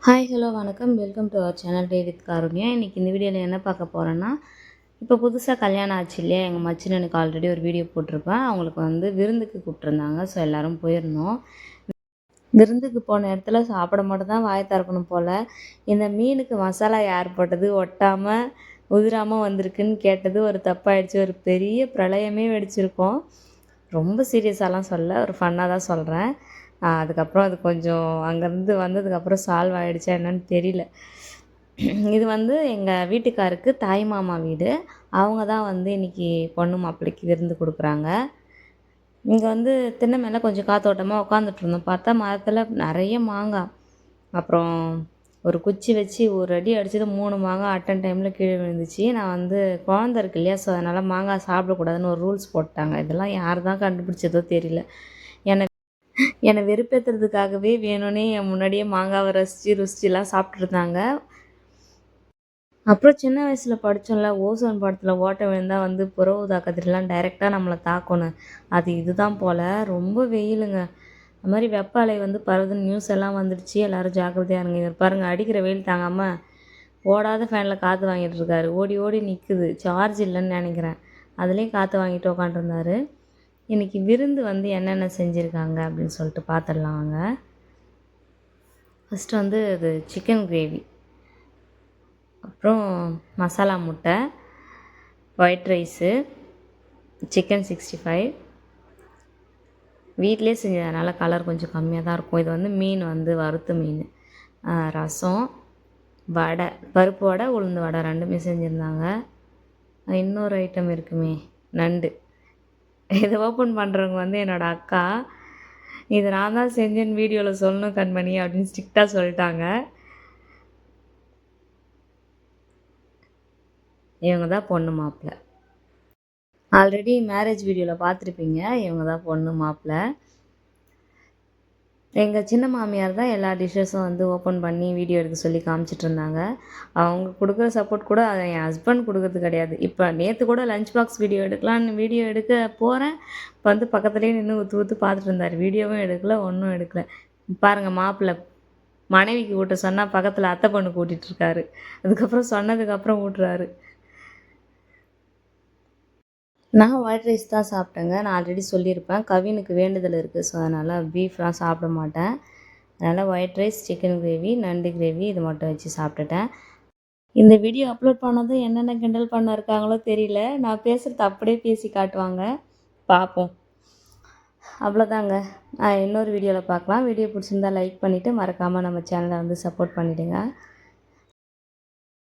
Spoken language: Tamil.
ஹாய் ஹலோ வணக்கம் welcome to our channel day with Karunya. இன்றைக்கி இந்த வீடியோவில் என்ன பார்க்க போகிறேன்னா, இப்போ புதுசாக கல்யாணம் ஆச்சு இல்லையா, எங்கள் மச்சினனுக்கு ஆல்ரெடி ஒரு வீடியோ போட்டிருப்பேன். அவங்களுக்கு விருந்துக்கு கூப்பிட்ருந்தாங்க. ஸோ எல்லோரும் போயிருந்தோம். விருந்துக்கு போன இடத்துல சாப்பிட மட்டும் தான் வாய் திறக்கணும் போல். இந்த மீனுக்கு மசாலா யார் போட்டது, ஒட்டாமல் உதிராமல் வந்திருக்குன்னு கேட்டது ஒரு தப்பாயிடுச்சு. ஒரு பெரிய பிரளயமே வெடிச்சிருக்கோம். ரொம்ப சீரியஸாலாம் சொல்ல, ஒரு ஃபன்னாக தான் சொல்கிறேன். அதுக்கப்புறம் அது கொஞ்சம் அங்கேருந்து வந்ததுக்கப்புறம் சால்வ் ஆகிடுச்சா என்னன்னு தெரியல. இது எங்கள் வீட்டுக்காருக்கு தாய் மாமா வீடு. அவங்க தான் இன்றைக்கி பொண்ணு மாப்பிள்ளைக்கு விருந்து கொடுக்குறாங்க. இங்கே திண்ணை மேலே கொஞ்சம் காத்தோட்டமாக உட்காந்துட்ருந்தோம். பார்த்தா மரத்தில் நிறைய மாங்காய். அப்புறம் ஒரு குச்சி வச்சு ஒரு அடி அடித்தது 3 மாங்காய் அட்டன் டைமில் கீழே விழுந்துச்சு. நான் குழந்த இருக்கு இல்லையா, ஸோ அதனால் மாங்காய் சாப்பிடக்கூடாதுன்னு ஒரு ரூல்ஸ் போட்டாங்க. இதெல்லாம் யார் தான் கண்டுபிடிச்சதோ தெரியல. என்னை வெறுப்பேற்றுறதுக்காகவே வேணும்னே என் முன்னாடியே மாங்காவை ருசிச்சுலாம் சாப்பிட்ருந்தாங்க. அப்புறம் சின்ன வயசில் படித்தோம்ல, ஓசோன் படத்தில் ஓட்டை விழுந்தால் புற ஊதா கதிரெலாம் டைரெக்டாக நம்மளை தாக்கணும். அது இதுதான் போல். ரொம்ப வெயிலுங்க. அது மாதிரி வெப்ப அலை பரவுதுன்னு நியூஸ் எல்லாம் வந்துடுச்சு. எல்லோரும் ஜாக்கிரதையாக இருங்க. இவர் பாருங்கள், அடிக்கிற வெயில் தாங்காமல் ஓடாத ஃபேனில் காற்று வாங்கிட்டு இருக்காரு. ஓடி ஓடி நிற்குது. சார்ஜ் இல்லைன்னு நினைக்கிறேன். அதுலேயும் காற்று வாங்கிட்டு உட்காந்துருந்தாரு. இன்றைக்கி விருந்து என்னென்ன செஞ்சுருக்காங்க அப்படின்னு சொல்லிட்டு பார்த்துடலாம் வாங்க. ஃபஸ்ட்டு அது சிக்கன் கிரேவி, அப்புறம் மசாலா முட்டை, ஒயிட் ரைஸு, சிக்கன் 65. வீட்டிலே செஞ்சதுனால கலர் கொஞ்சம் கம்மியாக தான் இருக்கும். இது மீன் வறுத்த மீன், ரசம், வடை, பருப்பு வடை, உளுந்து வடை ரெண்டுமே செஞ்சுருந்தாங்க. இன்னொரு ஐட்டம் இருக்குமே, நண்டு. இதை ஓப்பன் பண்ணுறவங்க என்னோடய அக்கா. இது நான் தான் செஞ்சேன்னு வீடியோவில் சொல்லணும் கண்மணி அப்படின்னு ஸ்ட்ரிக்டாக சொல்லிட்டாங்க. இவங்க தான் பொண்ணு மாப்பிள்ளை. ஆல்ரெடி மேரேஜ் வீடியோவில் பார்த்துருப்பீங்க. இவங்க தான் பொண்ணு மாப்பிள்ளை. எங்கள் சின்ன மாமியார் தான் எல்லா டிஷ்ஷஸும் ஓப்பன் பண்ணி வீடியோ எடுக்க சொல்லி காமிச்சிட்ருந்தாங்க. அவங்க கொடுக்குற சப்போர்ட் கூட அதை என் ஹஸ்பண்ட் கொடுக்குறது கிடையாது. இப்போ நேற்று கூட லஞ்ச் பாக்ஸ் வீடியோ எடுக்கலான்னு வீடியோ எடுக்க போகிறேன். இப்போ பக்கத்துலேயே நின்று ஊற்று ஊற்று பார்த்துட்டு இருந்தார். வீடியோவும் எடுக்கலை, ஒன்றும் எடுக்கலை. பாருங்கள், மாப்பிள்ளை மனைவிக்கு ஊட்ட சொன்னால் பக்கத்தில் அத்தை பொண்ணுக்கு ஊட்டிகிட்ருக்காரு. அதுக்கப்புறம் சொன்னதுக்கப்புறம் ஊட்டுறாரு. நான் ஒயிட் ரைஸ் தான் சாப்பிட்டேங்க. நான் ஆல்ரெடி சொல்லியிருப்பேன், கவினுக்கு வேண்டுதல் இருக்குது. ஸோ அதனால் பீஃப்லாம் சாப்பிட மாட்டேன். அதனால் ஒயிட் ரைஸ், சிக்கன் கிரேவி, நண்டு கிரேவி இது மட்டும் வச்சு சாப்பிட்டுட்டேன். இந்த வீடியோ அப்லோட் பண்ணதும் என்னென்ன கிண்டல் பண்ண இருக்காங்களோ தெரியல. நான் பேசுகிறது அப்படியே பேசி காட்டுவாங்க, பார்ப்போம். அவ்வளோதாங்க. இன்னொரு வீடியோவில் பார்க்கலாம். வீடியோ பிடிச்சிருந்தா லைக் பண்ணிவிட்டு மறக்காமல் நம்ம சேனலை சப்போர்ட் பண்ணிவிடுங்க.